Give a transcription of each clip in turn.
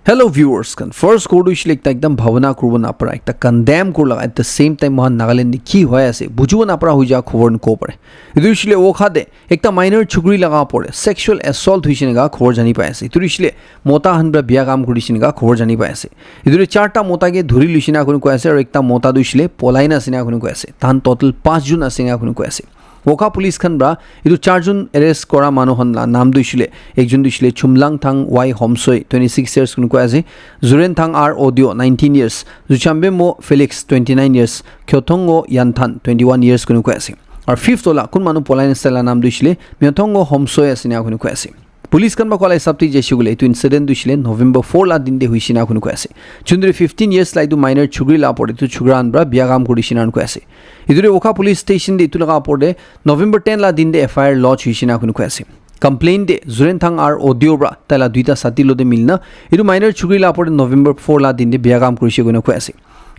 Hello viewers kan first ko du shile ekta ekdam bhavana kurbo na para ekta condemn kurla at the same time mohan Nagaland ni ki hoya ase bujibo na para hoja khobor n ko pare idu shile o khade ekta minor chugri laga pore sexual assault huishine ga khobor jani pai ase idu shile mota hanbra biya kam kurishine ga khobor jani pai ase idu charta mota ge dhuri lishina kunu ko ase aru ekta mota du shile polaina sina kunu ko ase tan total 5 jun asina kunu ko ase Woka police kan bra idu charjun arrest kora manohon la naam duishile ekjon duishile chumlang thang y homsoi 26 years kun ko ase zuren thang r audio 19 years zuchambe mo felix 29 years kyothongo yanthan 21 years kun ko ase ar fifth ola kun manu polain stela naam duishile myothongo homsoi asina kun ko ase Police kan ba kolai sabti jeshugule itu incident duishile November 4 la dinde huishina kun ko ase chundre 15 years la itu minor chugri la pore tu chugran bra biya kam kurishina ko ase idure Woka police station de itu laga pore November 10 la dinde FIR lodge huishina kun ko ase complaint de zuren thang ar audio bra tala duita sati lo de milna itu minor chugri la pore November 4 la dinde biya kam kurishi kun ko ase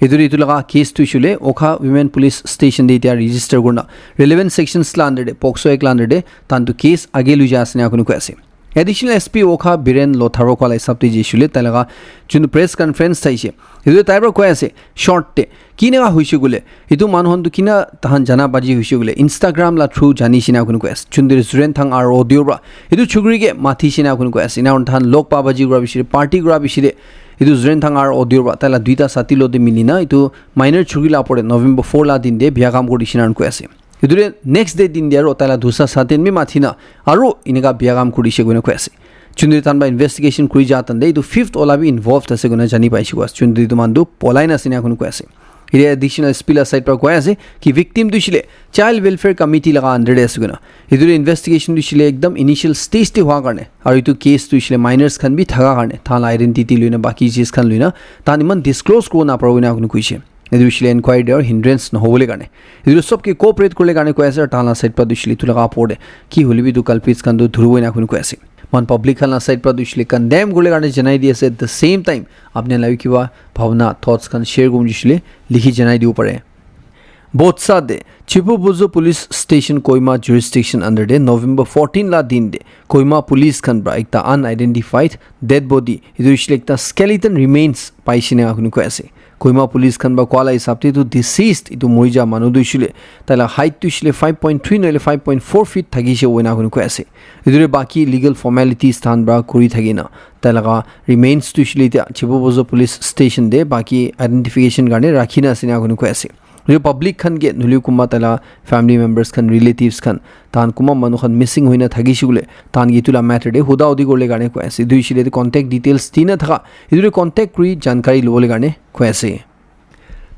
idure itu laga case tu shule Woka women police station de tia register gurna relevant sections la under de pokso ek la under de tantu case age lu jasna kun ko ase Additional SP Woka Biren Lotharo kolai sabti jeshule talaga chunu press conference thaise idu taibra ko ase short te kine ga hoise gule idu manhon du kina tahan jana baji hoise gule Instagram la through jani sina kun ko ase chundir zuren thang ar audio bra idu chugri ge mathi sina kun ko ase na tahan lok pa baji gra bishire party gra bishire idu zuren thang ar audio bra tala duita sati lo de milina itu minor chugri la pore November 4 la din de biya kam kori sina ko ase idure next day din diaro tala dusa saten mi mathina aru inega biagam kurishe gune ko ase chundri tan ba investigation kuri jatan de idu fifth ola bi involved ase guna jani paisi ko chundri tu mandu polaina sina kun ko ase ire additional spiller side par ko ase ki victim du shile child welfare committee laga under ase guna idure investigation du shile ekdam initial stage te hua karne aru itu case tu shile minors khan bi thaga karne thala identity luina baki cheez khan luina tan iman disclose ko na parogina kun kuise idu shile inquiry or hindrance no hobole karne idu sob ke cooperate korle karne ko ase tala side pa du shile tu laga porde ki holibi du culprits kan du dhurbo na kun ko ase man public khala side pa du shile condemn korle karne janai di ase at the same time apne lai kiwa bhavna thoughts kan share gum shile likhi janai diu pare both side Chipubuzo police station Koima jurisdiction under de November 14 la din de Koima police kan bra ekta unidentified dead body idu shile ekta skeleton remains paishine akunu ko ase Koima police kan ba kwala hisabte tu deceased itu moija manu du shile tala height tu shile 5.3 nole 5.4 feet thagise oina akunu ko ase idure baki legal formalities than bra kuri thagina tala remains tu shile Chipubuzo police station de baki identification garne rakhina asina akunu ko ase Republic khan ge nuli kuma tala family members khan relatives khan tan kuma manu khan missing hoina thagi shugule tan gi tula matter de huda odi gorle gane ko ase dui shile contact details tina thaga idure contact kri jankari lole gane ko ase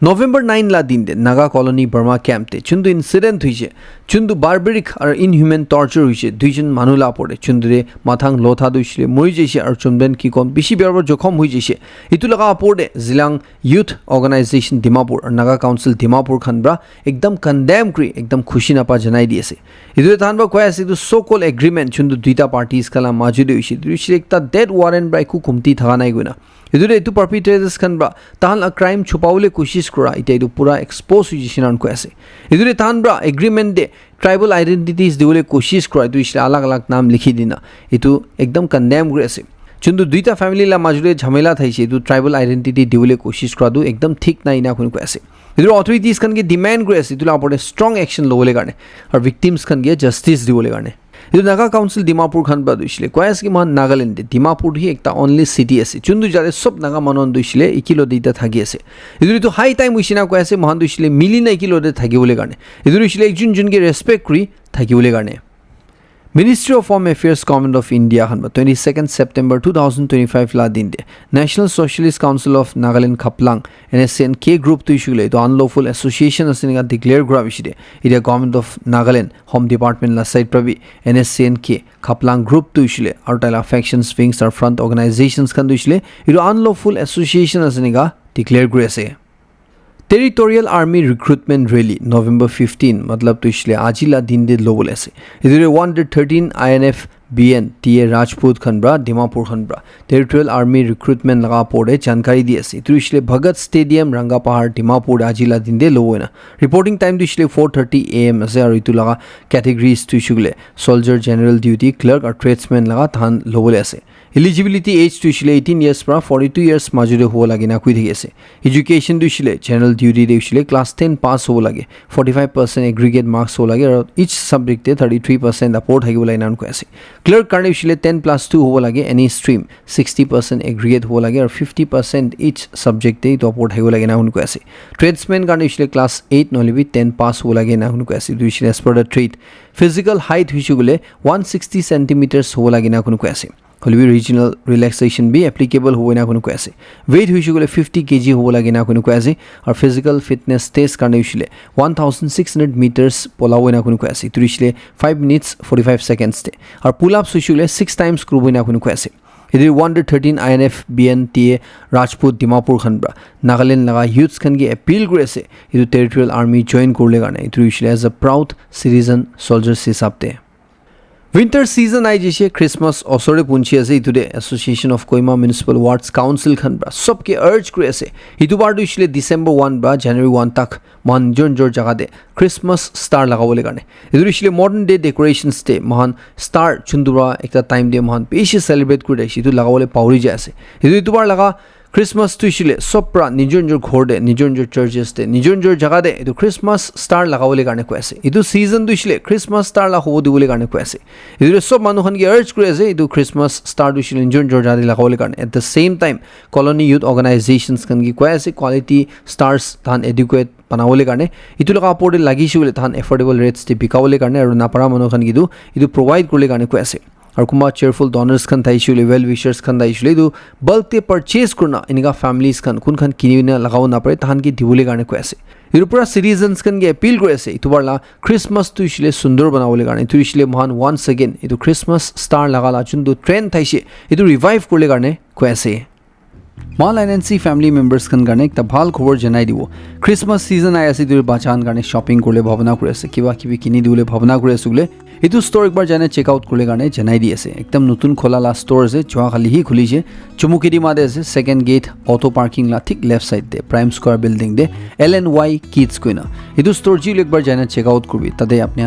November 9 la din de Naga colony Burma camp te chundu incident huise chundu barbaric or inhuman torture huise duijon manu la pore chundure mathang lotha duishile moi jeise ar chumben ki kon bishi berbar jokhom hui jeise itu laga porde Zilang youth organization Dimapur or Naga council Dimapur khan bra ekdam condemn kri ekdam khushi na pa janai di ase idu tan ba ko ase itu so called agreement chundu duita parties kala majude huise duishile ekta dead warrant bra ku kumti thaga nai goina idure itu perpetrators kan bra tan a crime chupaule koshish kora ite idu pura expose hujishinan ko ase idure tan bra agreement de tribal identities deule koshish kora itu isla alag alag naam likhi dina itu ekdam condemn gre ase chundu duita family la majure jhamela thaise itu tribal identity deule koshish kora du ekdam thik na ina kun ko ase idure authorities kan ge demand gre ase itu la pore strong action lole garne ar victims kan ge justice deule garne idu Naga council Dimapur khan ba duishile koyas ki man Nagaland de Dimapur hi ekta only city ase chundu jare sob Naga manon duishile ikilo deita thagi ase idu to high time uishina koyase mohan duishile milina ikilo de thagi bole garne idu ishile ekjun jun ge respect kri thagi bole garne Ministry of Home Affairs Government of India han 22nd September 2025 la din de National Socialist Council of Nagaland Khaplang NSCN-K group to issue to unlawful association asinga declare gra bishide ida Government of Nagaland Home Department la side prabi NSCN-K Khaplang group to issue or tala factions wings or front organizations kan to issue ida unlawful association asinga declare gra ase Territorial Army Recruitment Rally November 15 matlab to ishle ajila din de lobol ase idure 113 INF BN TA Rajput khanbra Dimapur khanbra Territorial Army Recruitment laga porde jankari di ase itu ishle Bhagat Stadium Rangapahar Dimapur ajila din de loboina reporting time to ishle 4:30 am ase aru itu laga categories to ishle Soldier General Duty Clerk or Tradesman laga than lobol ase eligibility age to ইছিলে 18 years পৰা 42 years মাজতে হ'ব লাগে না কৈ থাকি আছে education two ইছিলে general duty দে ইছিলে class 10 পাছ হ'ব লাগে 45% এগ্ৰিগেট মাৰ্কছ হ'ব লাগে আৰু ইচ সাবজেক্টে 33% আপৰ্ট থাকিব লাগে না কৈ আছে ক্লাৰ্ক কাৰণে ইছিলে 10+2 হ'ব লাগে এনি ষ্ট্ৰীম 60% এগ্ৰিগেট হ'ব লাগে আৰু 50% ইচ সাবজেক্টে তো আপৰ্ট থাকিব লাগে না কৈ আছে ট্ৰেডছমেন কাৰণে ইছিলে ক্লাছ 8 নহলে 10 পাছ হ'ব লাগে না কৈ আছে দুই ইছিলে age per the trade physical height হৈছে গলে 160 সেন্টিমিটাৰছ হ'ব লাগে না কৈ আছে হলিবি ৰিজনাল ৰিলেক্সেশ্যন বি এপ্লিকেবল হ'ব না কৈ আছে weight হৈছে গলে 50 kg হ'ব লাগে না কৈ আছে আৰু ফিজিক্যাল ফিটনেছ টেষ্ট কাৰণে হৈছিলে 1600 মিটাৰছ পলাব না কৈ আছে ইটো হৈছিলে 5 minutes 45 seconds তে আৰু পুল আপছ হৈছিলে 6 times কৰিব না কৈ আছে इधर 113 INF BNTA राजपूत दिमापुर खनब्रा नागालैंड लगा यूथ्स खन की अपील करे से इधर टेरिटोरियल आर्मी जॉइन कर लेगा ना इधर इशले as a proud citizen soldiers से साबते विंटर सीजन आई जैसे क्रिसमस ओसरे पुंची আছে ইতুদে association of Kohima municipal wards council খনব্রা সবকে আর্জ করে আছে ইতুবার দুইছিলে ডিসেম্বর 1 বা জানুয়ারি 1 तक মান জোর জায়গা দে ক্রিসমাস স্টার লাগাবলে কারণে ইতুইছিলে মডার্ন ডে ডেকোরেশনস দে মহান স্টার চুন্দুরা একটা টাইম দে মহান বেশি সেলিব্রেট করে দেছি ইতু লাগাবলে পাউরি যায় আছে ইতুবার লাগা ক্রিসমাস তুইছিলে সবরা নিজর ঘর দে নিজর চার্চেস দে নিজর জায়গা দে ইতু ক্রিসমাস স্টার লাগাবলে কারণে কই আছে ইতু সিজন দুইছিলে ক্রিসমাস স্টার লাগাব দিবলে কারণে কই আছে ইতু সব মানুষন কি আর্জ করে আছে ইতু ক্রিসমাস স্টার দুইছিলে নিজর জায়গা লাগাবলে কারণে at the same time colony youth organisations কান কি কই আছে কোয়ালিটি স্টার্স তান এডুকেট বানাবলে কারণে ইতু লগা আপৰ্টে লাগিছে বলে তান এফোৰ্ডেবল ৰেটস দি বিকাবলে কাৰণে আৰু নাপাৰা মানুহখন কিদু ইতু প্রোভাইড করলে কারণে কই আছে और कुमा चेयरफुल डोनर्स खन थाइशुले वेल विशर्स खन थाइशुले दु बल्क ते परचेज करना इनका फैमिलीज खन कुन खन किनिना लगाव ना पड़े तहन की दिबुले गाने को ऐसे इरुपुरा सिटीजन्स खन के अपील को ऐसे इतुबारला क्रिसमस तु इशले सुंदर बनावले गाने तु इशले महान वंस अगेन इतु क्रिसमस स्टार लगाला चुंदु ट्रेंड थाइशे इतु रिवाइव करले गाने को ऐसे माल एनएनसी फैमिली मेम्बर्स खन गाने एक ভাল খবৰ জনাই দিব ক্ৰিসমাস সিজন আই আছে দুৰ বাচান গানে শপিং করলে ভাবনা করে আছে কিবা কিবি কিনি দিলে ভাবনা করে আছে বলে इतु स्टोर एक बार जाने चेकआउट करले गाने जनाई दी আছে एकदम नतुन खोलाला स्टोर আছে जोआ खाली ही खुलिছে चुमुकिदी मादे আছে सेकेंड गेट ऑटो पार्किंग ला ठीक लेफ्ट साइड दे प्राइम स्क्वायर बिल्डिंग दे LNY किड्स कोइना इतु स्टोर जी एक बार जाने चेकआउट करबी तदे अपने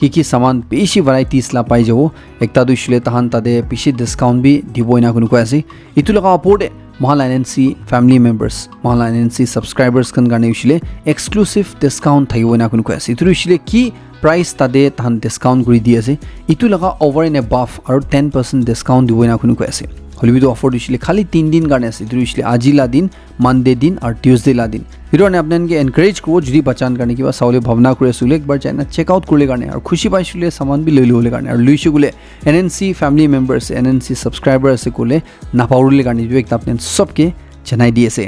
কি সামান বেশি ভ্যারাইটিস লা পাই যাব একটা দুইশলে তাহান তাদে বেশি ডিসকাউন্ট বি দিবই না কোনো কয় আছে ইতু লগা আপৰ্টে মহাল এনএনসি ফ্যামিলি মেম্বার্স মহাল এনএনসি সাবস্ক্রাইবার্স কান গানে ইশলে এক্সক্লুসিভ ডিসকাউন্ট থাকিবই না কোনো কয় আছে ইতু ইশলে কি प्राइस तादे तान डिस्काउंट কৰি দি আছে ইতু লগা ওভাৰ এন এবাভ আৰু 10% ডিসকাউন্ট দিবই না কোনো কৈ আছে হলিবিটো অফাৰ দিছিলে খালি 3 দিন কাৰণে আছে ইতু ইশলে আজিলা দিন মানডে দিন আৰু টিউজডে লা দিন ইটো আনে আপোনানকে এনকাৰেজ কৰিব যদি বাচান কাৰণে কিবা চাউলে ভাবনা কৰি আছিলে একবাৰ জানা চেক আউট কৰিলে কাৰণে আৰু খুশি পাইছিলে সামান বি লৈ ললে কাৰণে আৰু লইছে গুলে এনএনসি ফ্যামিলি মেম্বাৰ্স এনএনসি সাবস্ক্ৰাইবাৰ আছে কোলে নাপাউৰিলে কাৰণে जो एक आपने सबके जनाई দি আছে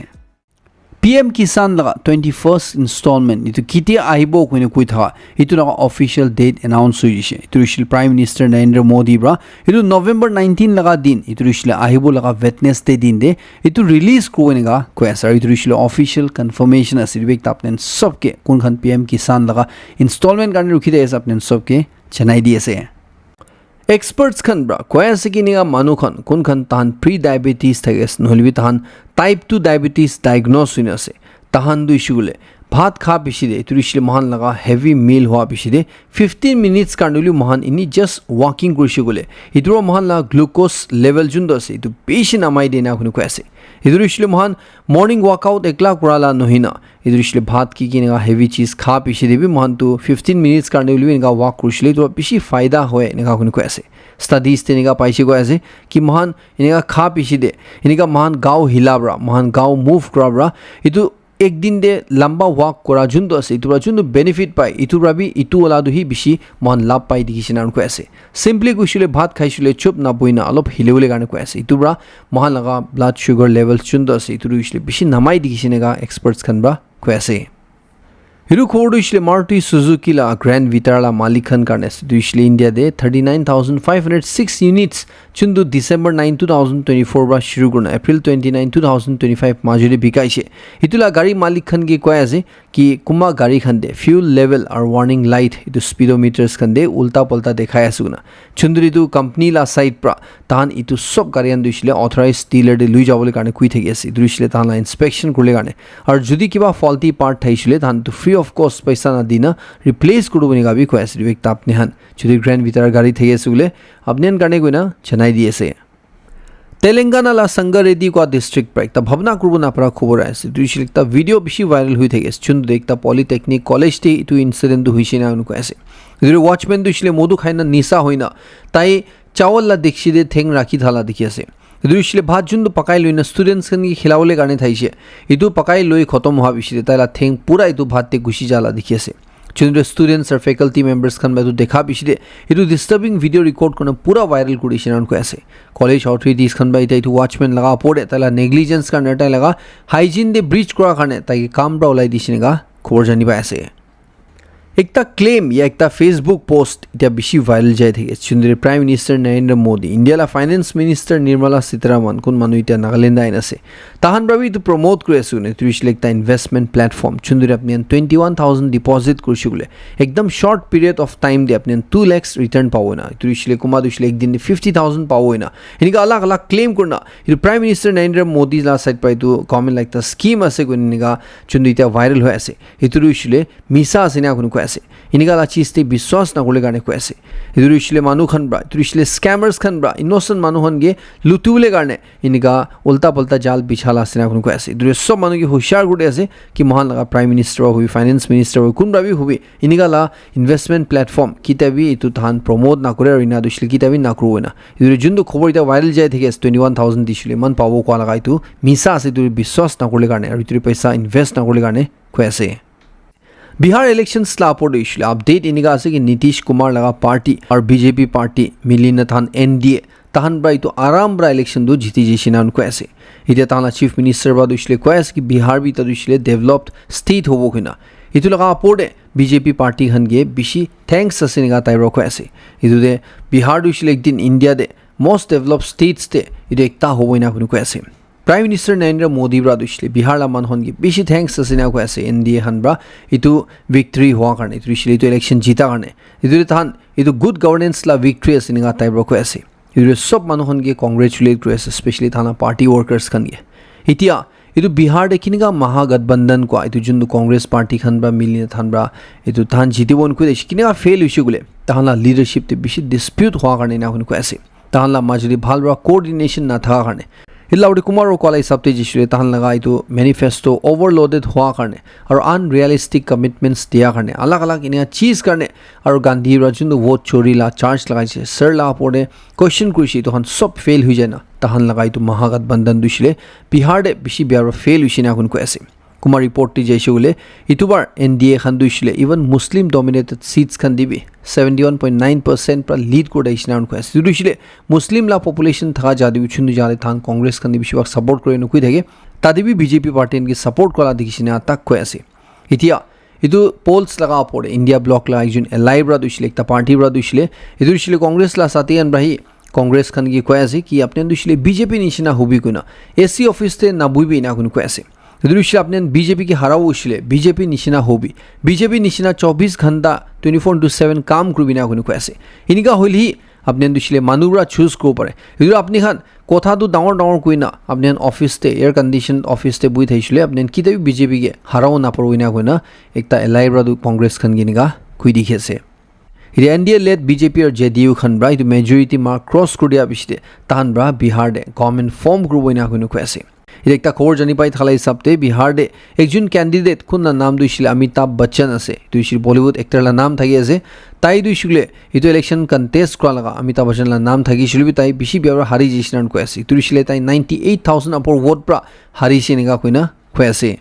PM Kisan laga 21st installment itu kiti ahibo koine koi tha itu laga official date announce hoise itu rishil prime minister Narendra Modi bra itu November 19 laga din itu rishil ahibo laga Wednesday din de itu release koine ga koi asa itu rishil official confirmation ase bek tapnen sabke kon khan PM Kisan laga installment garne rukhi de ase apnen sabke janai di ase experts खन ब्रा कोया से कि निगा मानु खन कोन खन तान pre diabetes थगेस नहलिबि तान type 2 diabetes diagnose हुइनसे तान दु इशुले भात खा पिसिदे तुरिशले महान लगा हेवी मील हुआ पिसिदे 15 मिनिट्स कांडुलु महान इनि जस्ट वॉकिंग गुरशिगुले इदरो महान ला ग्लूकोज लेवल जुंदोसे इदु पेशि नामाइ देना खुनु कोयासे इदुरिशले महान मॉर्निंग वर्कआउट एकला कुराला नहिना इदुरिशले भात की निगा हेवी चीज खा पिसिदे बि महान तु 15 मिनिट्स कांडुलु निगा वॉक गुरशिले तो पिसि फायदा होय निगा खुनु कोयासे स्टडीज ते निगा पाइसे कोयासे कि महान निगा खा पिसिदे निगा महान गाव हिलाब्रा महान गाव मूव कराब्रा इदु एक दिन दे लंबा वॉक करा जुंदो আছে ইতুরা जुंदो बेनिफिट পাই ইতুরা বি ইতু ওলাদু হি বেশি মন লাভ পাই দিকিছে নান কয় আছে সিম্পলি কুশলে ভাত খাইছিলে চুপ না বইনা অলপ হিলেউলে গানে কয় আছে ইতুরা মহান লাগা ব্লাড সুগার লেভেল जुंदो আছে ইতুরা ইশলে বেশি নামাই দিকিছে নেগা এক্সপার্টস খানবা কয় আছে हिरु खोरडु इशले मारुति सुजुकी ला ग्रैंड विटारा मालिकन कारणे दुइशले इंडिया दे 39506 यूनिट्स चुंदु डिसेंबर 9 2024 बा शुरू गर्न अप्रिल 29 2025 माजुले बिकाइसे इतुला गाड़ी मालिकन के कय আছে कि कुमा गाड़ी खन दे फ्यूल लेवल और वार्निंग लाइट इतु स्पीडोमीटर्स खन दे उल्टा पल्टा देखाय आसुना चुंदुरि दु कंपनी ला साइड प्रा तान इतु सब गाड़ियान दुइशले ऑथराइज डीलर दे लुइ जाबले कारणे कुइ थगि আছে दुइशले तान ला इंस्पेक्शन करले कारणे और जदि किबा फॉल्टी पार्ट थाइशले तान तु फ्री ऑफ कॉस्ट पैसा ना दिना रिप्लेस करबो निगा बि कय আছে एक तापने हन जदि ग्रैंड विटारा गाड़ी थगि আছে बोले अपनेन कारणे गइना जनाइ दिएसे তেলেঙ্গানা লা সংগারেড্ডি কোৱা ডিস্ট্ৰিক্ট পৰা একটা ভাৱনা কৰিব না পৰা খবৰ আছে দুইছিল একটা ভিডিঅ' বেছি ভাইৰেল হৈ থাকে চুন্দ একটা পলিটেকনিক কলেজ তে ইটো ইনসিডেন্ট হৈছে না অনুকো আছে যদি ওয়াচম্যান দুইছিলে মধু খাইনা নিচা হইনা তাই চাৱল লা দেখছি দে ঠেং ৰাখি থালা দেখি আছে দুইছিলে ভাত জুন্দ পকাই লৈ না স্টুডেন্টস খানি খেলাবলৈ কাৰণে থাইছে ইটো পকাই লৈ খতম হোৱা বিছিলে তাইলা ঠেং পুৰা ইটো ভাততে গুছি जाला দেখি আছে Chunda students are faculty members খান বাদু দেখা বিছিলে ইটো ডিস্টার্বিং ভিডিও রেকর্ড করনা পুরা ভাইরাল কৰিছে না অনুকো আছে কলেজ অথৰিটিজ খান বা ইটো ওয়াচম্যান লাগা পড়ে তাইলা নেগলিজেন্স কাৰণে তাই লাগা হাইজিন দে ব্ৰিচ কৰা কাৰণে তাই কাম পৰা ওলাই দিছে নেগা খবৰ জানিবা আছে একটা ক্লেম या একটা ফেসবুক পোস্ট এটা বেশি ভাইরাল যায় থাকে চুন্দ্রের প্রাইম মিনিস্টার নরেন্দ্র মোদি ইন্ডিয়ালা ফাইন্যান্স মিনিস্টার নির্মলা সীতারামন কোন মানুষ এটা নাগাল্যান্ড আইন আছে তাহান ভাবি তো প্রমোট করে আছে তুইছিলে একটা ইনভেস্টমেন্ট প্ল্যাটফর্ম চুন্দ্রে আপনি 21,000 ডিপোজিট করছি বলে একদম শর্ট পিরিয়ড অফ টাইম দিয়ে আপনি 2 লাখ রিটার্ন পাবো না তুইছিলে কুমা দুইছিলে একদিন 50,000 পাবো না এনেকা আলাগ আলাগ ক্লেম করনা ಇದು প্রাইম মিনিস্টার নরেন্দ্র মোদি লা সাইড পাই তো গভর্নমেন্ট লাইক একটা স্কিম আছে কোন এনেকা চুন্দ্র এটা ভাইরাল হয়ে আছে itu দুইছিলে মিছা আছে না কোন আছে ইনিগালা চিজতে বিশ্বাস না করলে গানে কয়েছে ইদুরিছিলে মানুহ খান ব্রা ইদুরিছিলে স্ক্যামার্স খান ব্রা ইনোসেন্ট মানুহন গে লুতুলে গানে ইনিগা উল্টা পাল্টা জাল বিছালা আছে না কোন কয়েছে ইদুরি সব মানুহ গে হুশিয়ার গুটে আছে কি মহান লাগা prime minister hobby finance minister hobby কোন ভাবি হবি ইনিগালা ইনভেস্টমেন্ট প্ল্যাটফর্ম কিতাবি ইতু ধান প্রমোট না করে আর ইনা দুইছিলে কিতাবি না করবে না ইদুরি জুন্দু খবর এটা ভাইরাল যায় থেকে 21,000 দিছিলে মান পাবো কোয়া লাগা ইতু মিছা আছে ইদুরি বিশ্বাস না করলে গানে আর ইদুরি পয়সা ইনভেস্ট না করলে গানে কয়েছে बिहार इलेक्शन स्लापोड इशले अपडेट इनिगा আছে कि नीतीश कुमार लगा पार्टी और बीजेपी पार्टी मिलिन थान एनडीए तहन ब्रा तो आराम ब्रा इलेक्शन दो जीती जेसिना उनको ऐसे इते ताना चीफ मिनिस्टर बाद इशले क्वेस कि बिहार भी तो इशले डेवलप्ड स्टेट होबो किना इतु लगा पोडे बीजेपी पार्टी हनगे बिशी थैंक्स असिनिगा ताइरो को ऐसे इतु दे बिहार इशले एक दिन इंडिया दे मोस्ट डेवलप्ड स्टेट्स दे इते एकता होबो इना उनको ऐसे प्राइम मिनिस्टर नरेंद्र मोदी ब्रा दुसले बिहार ला मान होनगे बेसी थैंक्स असिना को ऐसे एनडीए हनब्रा इतु विक्ट्री हुआ करने इतु इशले तो इलेक्शन जीता करने इतु थान इतु गुड गवर्नेंस ला विक्ट्री असिना टाइप को ऐसे इतु सब मानु होनगे कांग्रेचुलेट करे स्पेशली थाना पार्टी वर्कर्स खनगे इतिया इतु बिहार देखिनगा महागठबंधन को इतु जुंदु कांग्रेस पार्टी खनब्रा मिलिन थानब्रा इतु थान जीतिबोन को देखिनगा फेल इशुगुले ताहला लीडरशिप ते बेसी डिस्प्यूट हुआ करने ना को ऐसे ताहला माजरी भालब्रा कोऑर्डिनेशन ना था करने इलाउडी कुमार और कॉलेज सबते जिसले तहन लगाई तो मैनिफेस्टो ओवरलोडेड हुआ करने और अनरियलिस्टिक कमिटमेंट्स दिया करने अलग अलग इन्हें चीज़ करने और गांधी राजन वोट चोरी ला चार्ज लगाई से सर ला पड़े क्वेश्चन कुछ तो हम सब फेल हुई जाए ना तहन लगाई तो महागठबंधन दुसले बिहार दे बिशी बिहार फेल हुई ना उनको ऐसे कुमार रिपोर्ट जैसे बोले इतुबार एनडीए खान दुसले इवन मुस्लिम डोमिनेटेड सीट्स खान दिबी 71.9% पर लीड को दाइसना उनको ऐसे दुसले मुस्लिम ला पॉपुलेशन था जादि उछुन जाले थान कांग्रेस खान दिबी शिवाक सपोर्ट करे नुकुई देगे तादिबी बीजेपी पार्टी इनके सपोर्ट कोला दिखिसिना तक को ऐसे इतिया इदु पोल्स लगा पड़े इंडिया ब्लॉक ला एकजुन एलाइव रा दुसले एकता पार्टी रा दुसले इदु दुसले कांग्रेस ला साथियन रही कांग्रेस खान की को ऐसे कि अपने दुसले बीजेपी निशिना हुबी कुना एसी ऑफिस ते नाबुबी ना कुन को ऐसे दुसरे अपने बीजेपी की हराओ उछले बीजेपी निशिना होबी बीजेपी निशिना 24 घंटा 24/7 काम करबी ना को ऐसे इनका होल ही अपने दुसरे मानुरा चूज को पड़े इधर अपने खान कोथा तो डाउन डाउन कोई ना अपने ऑफिस ते एयर कंडीशन ऑफिस ते बुई थैसले अपने किते बीजेपी के हराओ ना पड़ो ना कोई ना एकता एलाइव रा कांग्रेस खान की निगा कोई दिखे से इधर एनडीए लेड बीजेपी और जेडीयू खान ब्रा इधर मेजॉरिटी मार्क क्रॉस कर दिया बिस्ते ताहन ब्रा बिहार दे गवर्नमेंट फॉर्म करबो ना को ऐसे इधर एक खबर जानी पाई थाला हिसाब से बिहार दे एकजुन कैंडिडेट खुन नाम दुइसिले अमिताभ बच्चन আছে दुइसिल बॉलीवुड एक्टर ला नाम থাকি আছে তাই দুইसिले इतो इलेक्शन कंटेस्ट কৰা লাগা अमिताभ बच्चन ला नाम থাকিছিল বি তাই বেশি বিয়াৰ হাৰি জিছনান কৈ আছে দুইसिले তাই 98,000 আপৰ ভোট পৰা হাৰিছে নেগা কইনা কৈ আছে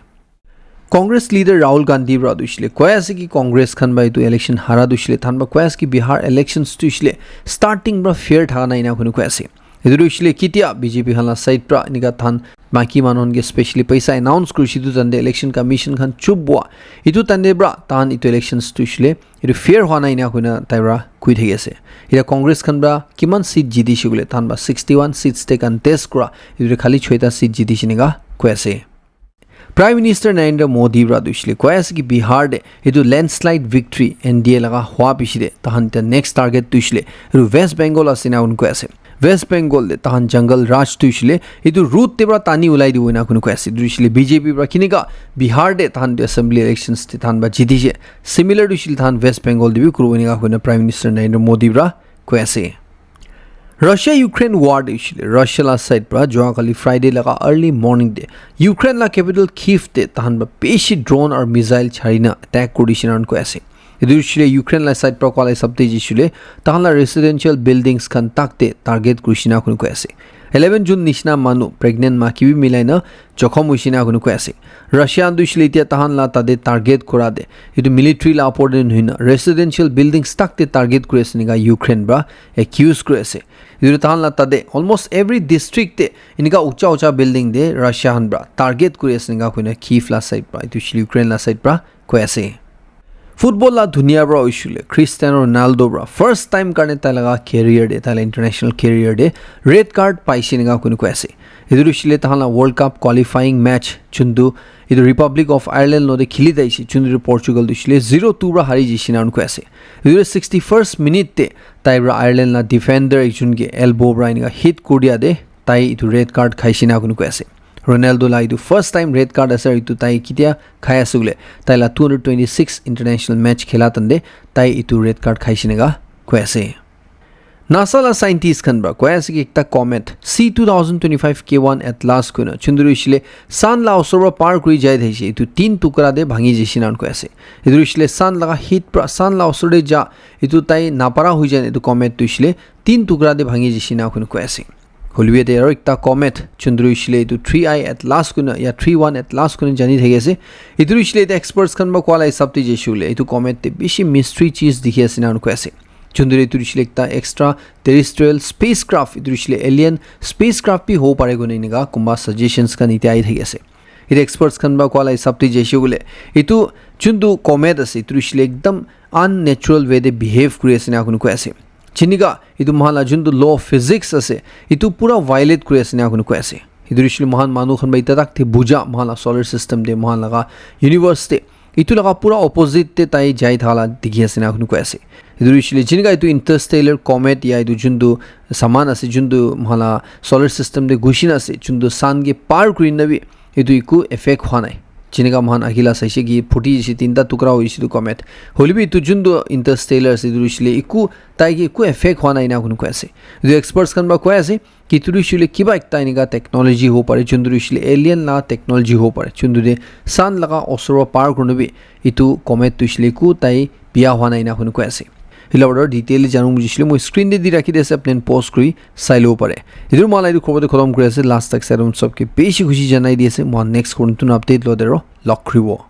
कांग्रेस लीडर राहुल गांधी ब्रा दुइसिले কৈ আছে কি कांग्रेस खान बा इतो इलेक्शन हारा दुइसिले थान बा কৈ আছে কি बिहार इलेक्शंस दुइसिले स्टार्टिंग ब्रा फेयर था ना इना কৈ আছে इधर दुइसिले कितिया बीजेपी हला साइड प्रा निगा थान बाकी मानन के स्पेशली पैसा अनाउंस करिसिदु तंदे इलेक्शन कमीशन खान चुप बुआ इतु तंदे ब्रा तान इतु इलेक्शंस तुइसले इतु फेयर हुआ ना इना कोइना ताइरा कुइ थै गेसे इरा कांग्रेस खान ब्रा किमान सीट जितिसिगुले थान बा 61 सीट्स ते कंटेस्ट करा इतु खाली 6टा सीट जितिसिनेगा कोइसे प्राइम मिनिस्टर नरेंद्र मोदी ब्रा दुइसले कोइसे कि बिहार दे इतु लैंडस्लाइड विक्ट्री एनडीए लगा हुआ पिसिदे ताहन ते नेक्स्ट टारगेट तुइसले इतु वेस्ट बेंगल असिना उनको ऐसे वेस्ट बेंगल दे तहन जंगल राज तुइसले इतु रूट तेब्रा तानी उलाई दिबो ना कुन कोइसे दुइसले बीजेपी ब्रा किनेगा बिहार दे तहन असेंबली इलेक्शंस ते तहन बा जितिजे सिमिलर दुइसले तहन वेस्ट बेंगल दिबि कुरुनिगा कुन prime minister Narendra Modi bra कोइसे Russia Ukraine war diছিলে Russia la side pra joakali Friday laga early morning de Ukraine la capital Kyiv de tahan ba beshi drone or missile charina attack kudishinan ko ase idusile Ukraine la side pra kwalai sabte jisule tahan la residential buildings kan takte target kushina kun ko ase 11 June nishna manu pregnant ma kibi milaina jokhom ushina kun ko ase Russia andusile tia tahan la tade target kora de itu military la oporden huina residential buildings takte target kurese niga Ukraine bra accuse kurese idu tahan la tade almost every district te inika ucha building de Russia han bra target kurese niga kuina Kyiv la side bra itu Ukraine la side bra ko ase Football la dunia bra ushule Cristiano Ronaldo bra first time karne ta laga career de ta international career de red card paishinga kunu ko ase idu ushile ta la World Cup qualifying match chundu idu Republic of Ireland no de khili daishi chundu Portugal ushile 0-2 bra hari jishina ko ase idu 61st minute te tai bra Ireland la defender ekjun ge elbow bra inga hit kodia de tai idu red card khaishina kunu ko ase Ronaldo la itu first time red card asar itu tai kitia khaya sugule tai la 226 international match khela tande tai itu red card khaishinega koase NASA la scientist kan bra koase ki ekta comet C2025K1 at last kuna chundurishile sun la osora par kuri jai thaishi itu tin tukra de bhangi jishinan koase idurishile sun la hit pra sun la osore ja itu tai napara hui jane itu comet tuishile tin tukra de bhangi jishina kun koase Hollywood ero ekta comet chundruishile itu 3i at last kuna ya 3-1 at last kuna jani thegese idurishile the experts kan ba kwala sabti jeshule itu comet te bishi mystery cheese dikhi asina unko ase chundure idurishile ekta extra terrestrial spacecraft idurishile alien spacecraft bi ho pare gone niga kumba suggestions kan ite ai thegese it experts kan ba kwala sabti jeshule itu chundu comet ase idurishile ekdam unnatural way de behave kuri asina unko ase Chiniga itu mahala jundu law of physics ase itu pura violate kuri asina kun ko ase idurishil mahan manu khan bai tadak the buja mahala solar system de mahan laga universe te itu laga pura opposite te tai jai thala dikhi asina kun ko ase idurishil chiniga itu interstellar comet ya itu jundu saman ase jundu mahala solar system de gushina ase jundu sun ge par kuri nabi itu iku effect hwanai Chiniga mahan agila saishe gi phuti jishi tinta tukra hoishi tu comet holibi tu jundu interstellar se durishile iku tai gi ku effect hona ina kun ko ase the experts kan ba ko ase ki turishile kiba ekta iniga technology ho pare chundurishile alien la technology ho pare chundude sun laga osoro par kunubi itu comet tuishile ku tai bia hona ina kun ko ase hilawar detail janu mujisile mo screen de di rakhi dese apnen post kuri sailo pare idur malai du khobode khodam kuri ase last tak serum sabke beshi khushi janai diese mo next kontun update lo dero lock kribo